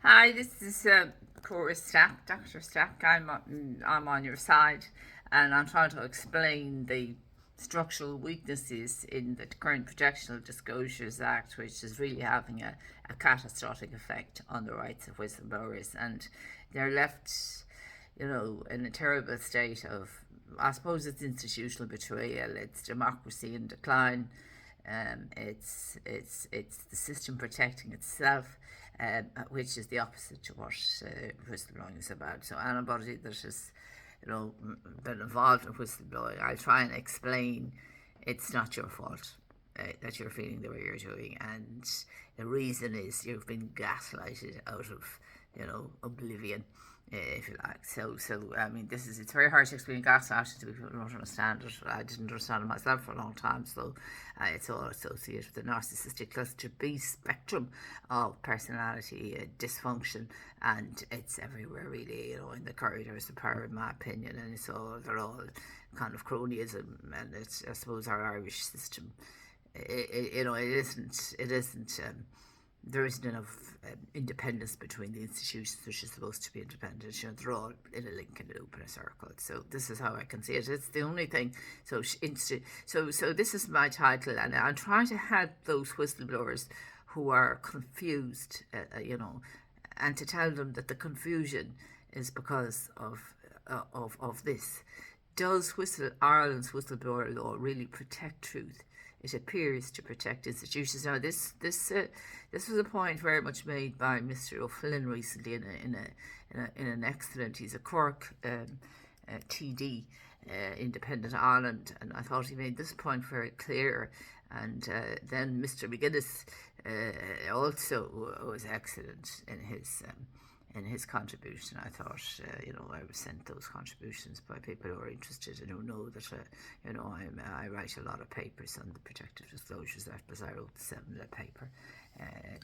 Hi, this is Cora Stack, Dr. Stack. I'm on your side, and I'm trying to explain the structural weaknesses in the current Projectional Disclosures Act, which is really having a catastrophic effect on the rights of whistleblowers, and they're left, in a terrible state of, I suppose it's institutional betrayal, it's democracy in decline, it's the system protecting itself, which is the opposite to what whistleblowing is about. So anybody that has, been involved in whistleblowing, I try and explain it's not your fault that you're feeling the way you're doing, and the reason is you've been gaslighted out of, oblivion, if you like. So I mean, it's very hard to explain gaslighting to people who don't understand it. I didn't understand it myself for a long time, so it's all associated with the narcissistic cluster B spectrum of personality dysfunction, and it's everywhere really. In the corridors of power, in my opinion, and they're all kind of cronyism, and it's, I suppose, our Irish system. It isn't. There isn't enough independence between the institutions which is supposed to be independent. They're all in a link in a loop in a circle. So this is how I can see it. It's the only thing. So this is my title, and I'm trying to help those whistleblowers who are confused, and to tell them that the confusion is because of this. Does Ireland's whistleblower law really protect truth? It appears to protect institutions. Now, this was a point very much made by Mr. O'Flynn recently in an excellent. He's a Cork TD, Independent Ireland, and I thought he made this point very clear. And then Mr. McGuinness also was excellent in his contribution. I thought, I was sent those contributions by people who are interested and who know that, I write a lot of papers on the Protective Disclosures Act, because I wrote the seminal paper,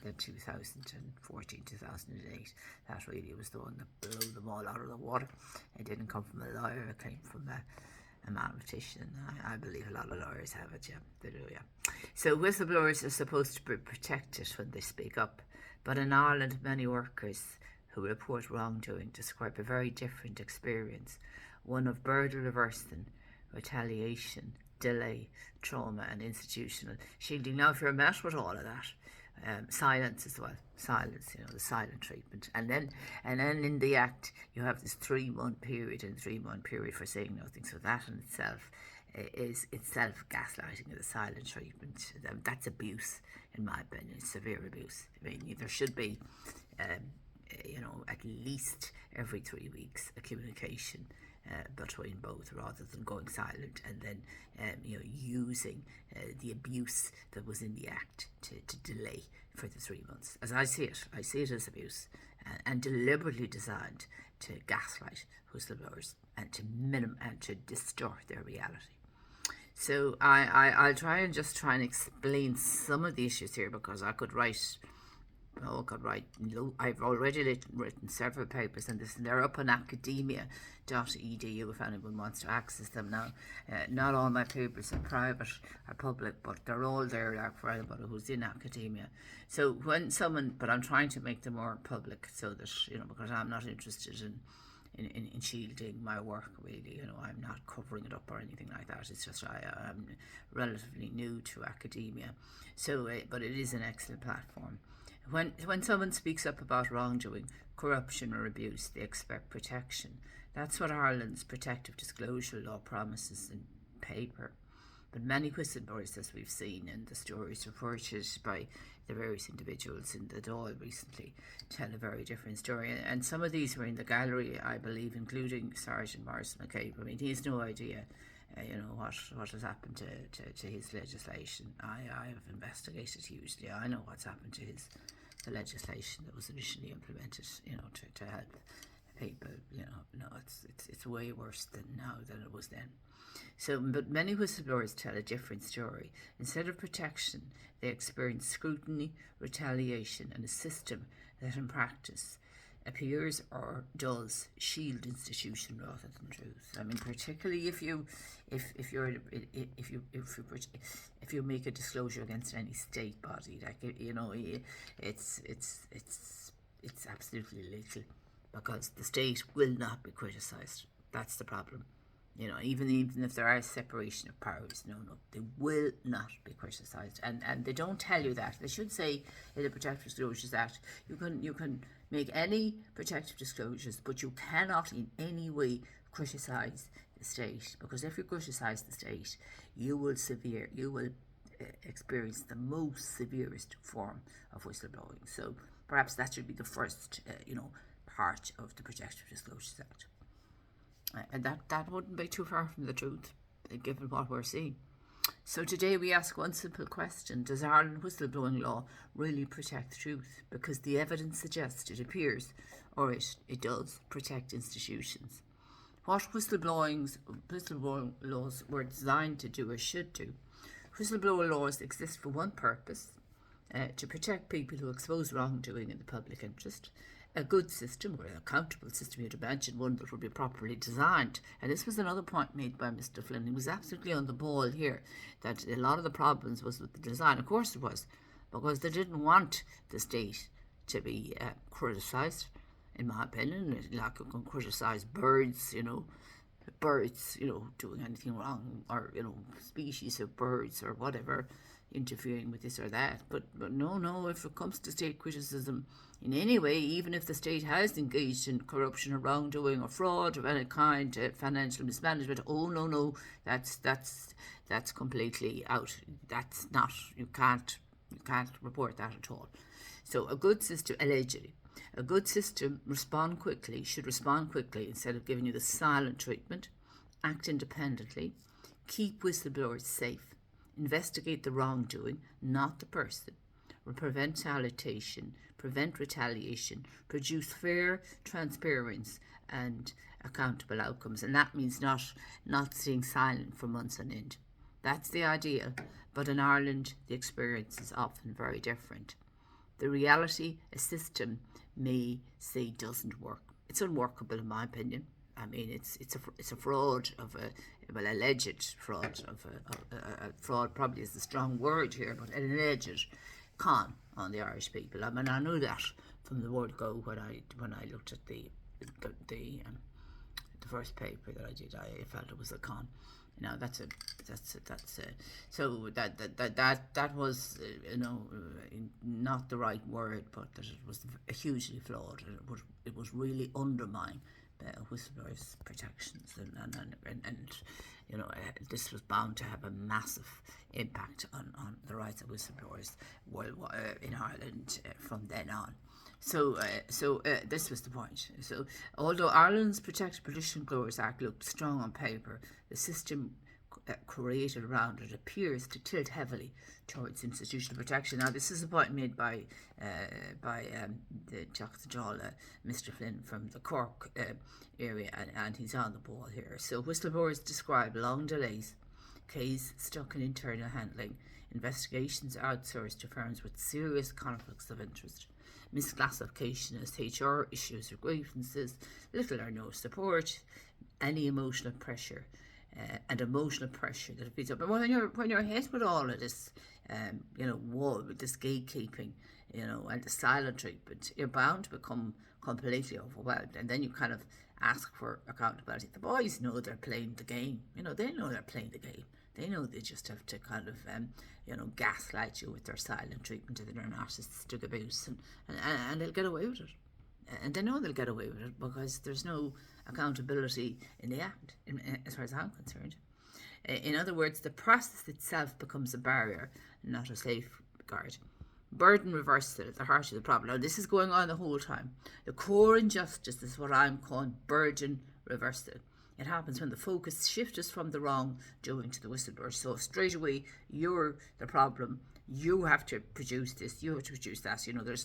the 2014-2008. That really was the one that blew them all out of the water. It didn't come from a lawyer, it came from a mathematician. I believe a lot of lawyers have it, yeah, they do, yeah. So whistleblowers are supposed to be protected when they speak up, but in Ireland, many workers who report wrongdoing describe a very different experience, one of burden reversing, retaliation, delay, trauma, and institutional shielding. Now, if you're met with all of that, silence as well, silence, the silent treatment, and then in the act you have this 3-month period, and 3-month period for saying nothing. So that in itself is itself gaslighting, the silent treatment. That's abuse, in my opinion, severe abuse. I mean, there should be at least every 3 weeks a communication between both, rather than going silent and then using the abuse that was in the act to delay for the 3 months. As I see it as abuse, and deliberately designed to gaslight whistleblowers and to distort their reality. So I'll try and explain some of the issues here, because I could write. I've already written several papers on this, and they're up on academia.edu if anyone wants to access them now. Not all my papers are private or public, but they're all there, like, for anybody who's in academia. So but I'm trying to make them more public, so that, because I'm not interested in shielding my work, really. I'm not covering it up or anything like that. It's just I'm relatively new to academia, so but it is an excellent platform. When someone speaks up about wrongdoing, corruption, or abuse, they expect protection. That's what Ireland's protective disclosure law promises in paper. But many whistleblowers, as we've seen in the stories reported by the various individuals in the Dáil recently, tell a very different story. And some of these were in the gallery, I believe, including Sergeant Maurice McCabe. I mean, he has no idea what has happened to his legislation. I have investigated hugely. I know what's happened to the legislation that was initially implemented, to help people. No, it's way worse now than it was then. So, but many whistleblowers tell a different story. Instead of protection, they experience scrutiny, retaliation, and a system that, in practice, appears or does shield institution rather than truth. I mean, particularly if you make a disclosure against any state body, like, it's it's absolutely lethal, because the state will not be criticised. That's the problem. Even if there are separation of powers, no, they will not be criticised, and they don't tell you that. They should say in the Protective Disclosures Act, you can make any protective disclosures, but you cannot in any way criticise the state, because if you criticise the state, you will experience the most severest form of whistleblowing. So perhaps that should be the first, part of the Protective Disclosures Act. And that wouldn't be too far from the truth, given what we're seeing. So today we ask one simple question: does Ireland whistleblowing law really protect the truth? Because the evidence suggests it appears, or it does, protect institutions. What whistleblowing laws were designed to do or should do. Whistleblower laws exist for one purpose: to protect people who expose wrongdoing in the public interest. A good system, or an accountable system, you'd imagine one that would be properly designed. And this was another point made by Mr. Flynn. He was absolutely on the ball here, that a lot of the problems was with the design. Of course it was, because they didn't want the state to be criticised, in my opinion. Like, you can criticise birds, doing anything wrong, or, species of birds or whatever, interfering with this or that. But no, if it comes to state criticism in any way, even if the state has engaged in corruption or wrongdoing or fraud of any kind, financial mismanagement, no, that's completely out. That's not, you can't report that at all. So a good system, allegedly, a good system should respond quickly instead of giving you the silent treatment. Act independently, keep whistleblowers safe, investigate the wrongdoing, not the person, prevent retaliation, produce fair, transparent and accountable outcomes. And that means not staying silent for months on end. That's the ideal, but in Ireland the experience is often very different. The reality, a system may say doesn't work. It's unworkable in my opinion. I mean, it's a fraud of alleged fraud of a fraud probably is the strong word here, but an alleged con on the Irish people. I mean, I knew that from the word go when I looked at the first paper that I did. I felt it was a con. So that was not the right word, but that it was hugely flawed, and it was really undermining whistleblowers' protections, and this was bound to have a massive impact on the rights of whistleblowers in Ireland from then on. So this was the point. So although Ireland's Protected Whistleblowers Act looked strong on paper, the system created around it appears to tilt heavily towards institutional protection. Now, this is a point made by the Mr. Flynn from the Cork area, and he's on the ball here. So whistleblowers describe long delays, case stuck in internal handling, investigations outsourced to firms with serious conflicts of interest, misclassification as HR issues or grievances, little or no support, any emotional pressure. And emotional pressure that it feeds up. And when you're hit with all of this, with this gatekeeping, and the silent treatment, you're bound to become completely overwhelmed. And then you kind of ask for accountability. The boys know they're playing the game. They know they're playing the game. They know they just have to kind of, gaslight you with their silent treatment of their narcissistic abuse, and they'll get away with it. And they know they'll get away with it because there's no accountability in the act, as far as I'm concerned. In other words, the process itself becomes a barrier, not a safeguard. Burden reversal at the heart of the problem. Now, this is going on the whole time. The core injustice is what I'm calling burden reversal. It happens when the focus shifts from the wrongdoing to the whistleblower. So straight away, you're the problem. You have to produce this. You have to produce that.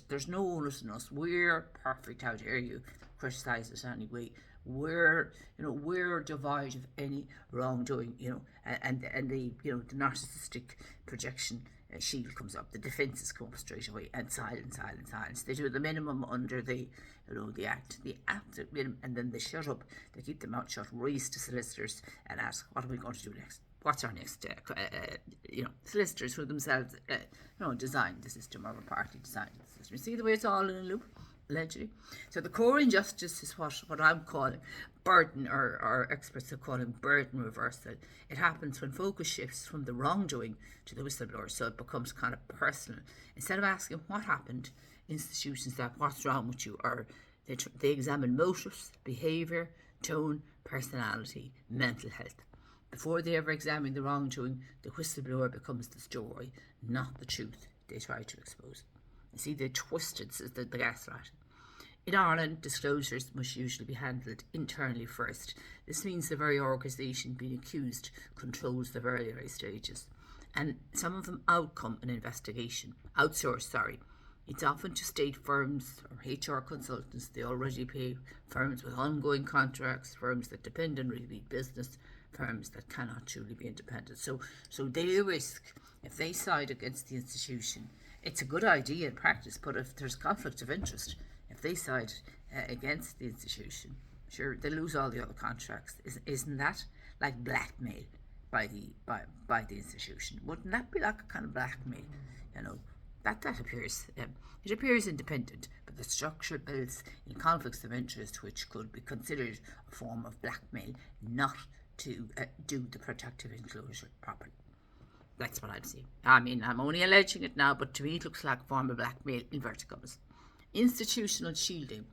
There's no onus on us. We're perfect. How dare you criticise us anyway? We're devoid of any wrongdoing. And the the narcissistic projection shield comes up. The defences come up straight away, and silence. They do the minimum under the act, and then they shut up. They keep their mouth shut, race to solicitors and ask, what are we going to do next? What's our next? Solicitors who themselves, designed the system, or a party designed the system. You see the way it's all in a loop. allegedly. So the core injustice is what I'm calling burden, or experts are calling burden reversal. It happens when focus shifts from the wrongdoing to the whistleblower, so it becomes kind of personal. Instead of asking what happened, institutions that what's wrong with you, or they examine motives, behaviour, tone, personality, mental health. Before they ever examine the wrongdoing, the whistleblower becomes the story, not the truth they try to expose. You see, they twisted the gaslighting. In Ireland, disclosures must usually be handled internally first. This means the very organisation being accused controls the very early stages. And some of them outcome an investigation. Outsourced. It's often to state firms or HR consultants. They already pay firms with ongoing contracts, firms that depend on repeat business, firms that cannot truly be independent. So they risk, if they side against the institution, it's a good idea in practice, but if there's conflict of interest, if they side against the institution, sure, they lose all the other contracts. Isn't that like blackmail by the institution? Wouldn't that be like a kind of blackmail? That appears it appears independent, but the structure builds in conflicts of interest, which could be considered a form of blackmail, not to do the protective enclosure properly. That's what I'm saying. I mean, I'm only alleging it now, but to me it looks like a form of blackmail, inverted commas. Institutional shielding.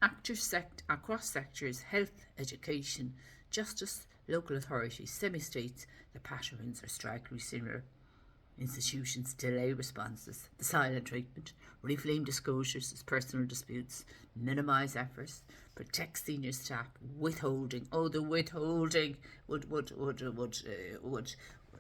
Actors across sectors, health, education, justice, local authorities, semi-states, the patterns are strikingly similar. Institutions delay responses, the silent treatment, reframe disclosures as personal disputes, minimise efforts, protect senior staff, withholding. Oh, the withholding would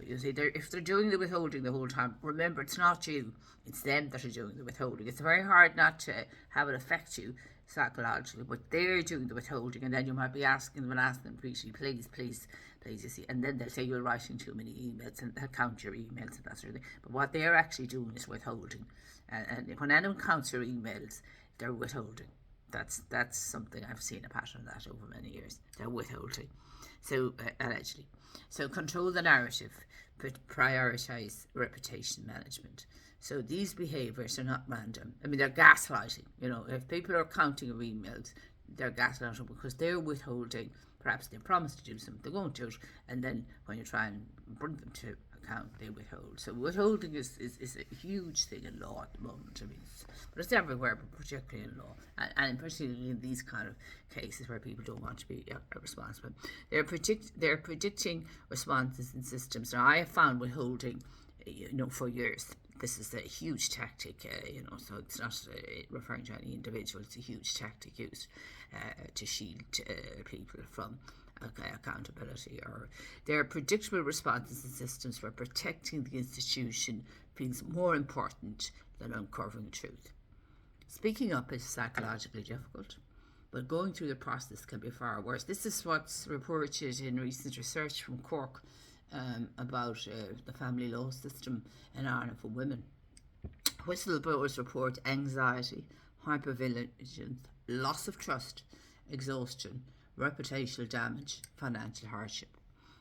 you see, if they're doing the withholding the whole time, remember it's not you, it's them that are doing the withholding. It's very hard not to have it affect you psychologically, but they're doing the withholding, and then you might be asking them repeatedly, please, you see, and then they'll say you're writing too many emails and they'll count your emails and that sort of thing. But what they're actually doing is withholding, and when anyone counts your emails, they're withholding. That's something I've seen a pattern of that over many years. They're withholding. So allegedly. So control the narrative, but prioritise reputation management. So these behaviours are not random. I mean, they're gaslighting. If people are counting your emails, they're gaslighting because they're withholding. Perhaps they promise to do something, they won't do it, and then when you try and bring them to account, they withhold. So withholding is a huge thing in law at the moment. I mean, but it's everywhere, but particularly in law, and particularly in these kind of cases where people don't want to be responsible. They're predicting responses in systems. Now, I have found withholding, for years. This is a huge tactic, so it's not referring to any individual. It's a huge tactic used to shield people from accountability. Or their predictable responses and systems for protecting the institution feels more important than uncovering truth. Speaking up is psychologically difficult, but going through the process can be far worse. This is what's reported in recent research from Cork about the family law system in Ireland for women. Whistleblowers report anxiety, hypervigilance, loss of trust, exhaustion, reputational damage, financial hardship.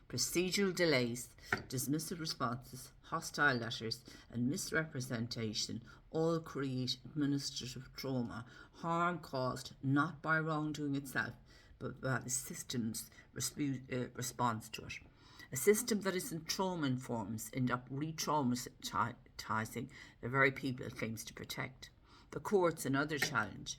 Procedural delays, dismissive responses, hostile letters, and misrepresentation all create administrative trauma, harm caused not by wrongdoing itself, but by the system's response to it. A system that isn't trauma-informed ends up re-traumatising the very people it claims to protect. The courts, another challenge.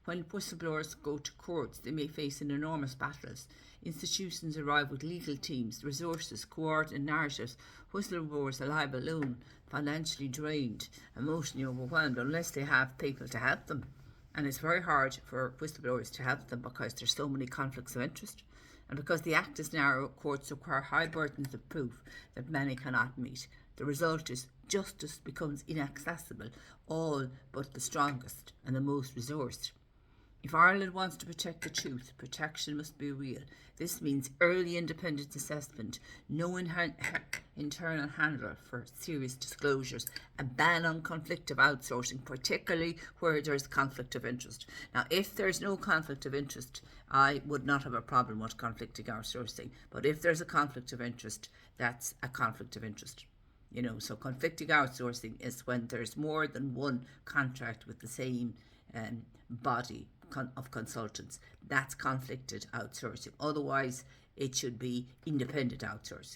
When whistleblowers go to courts, they may face an enormous battles. Institutions arrive with legal teams, resources, coordinated narratives. Whistleblowers are liable alone, financially drained, emotionally overwhelmed, unless they have people to help them. And it's very hard for whistleblowers to help them because there's so many conflicts of interest. And because the Act is narrow, courts require high burdens of proof that many cannot meet. The result is justice becomes inaccessible, all but the strongest and the most resourced. If Ireland wants to protect the truth, protection must be real. This means early independent assessment, no internal handler for serious disclosures, a ban on conflictive outsourcing, particularly where there's conflict of interest. Now, if there's no conflict of interest, I would not have a problem with conflicting outsourcing. But if there's a conflict of interest, that's a conflict of interest. So conflicting outsourcing is when there's more than one contract with the same body of consultants. That's conflicted outsourcing. Otherwise, it should be independent outsourcing.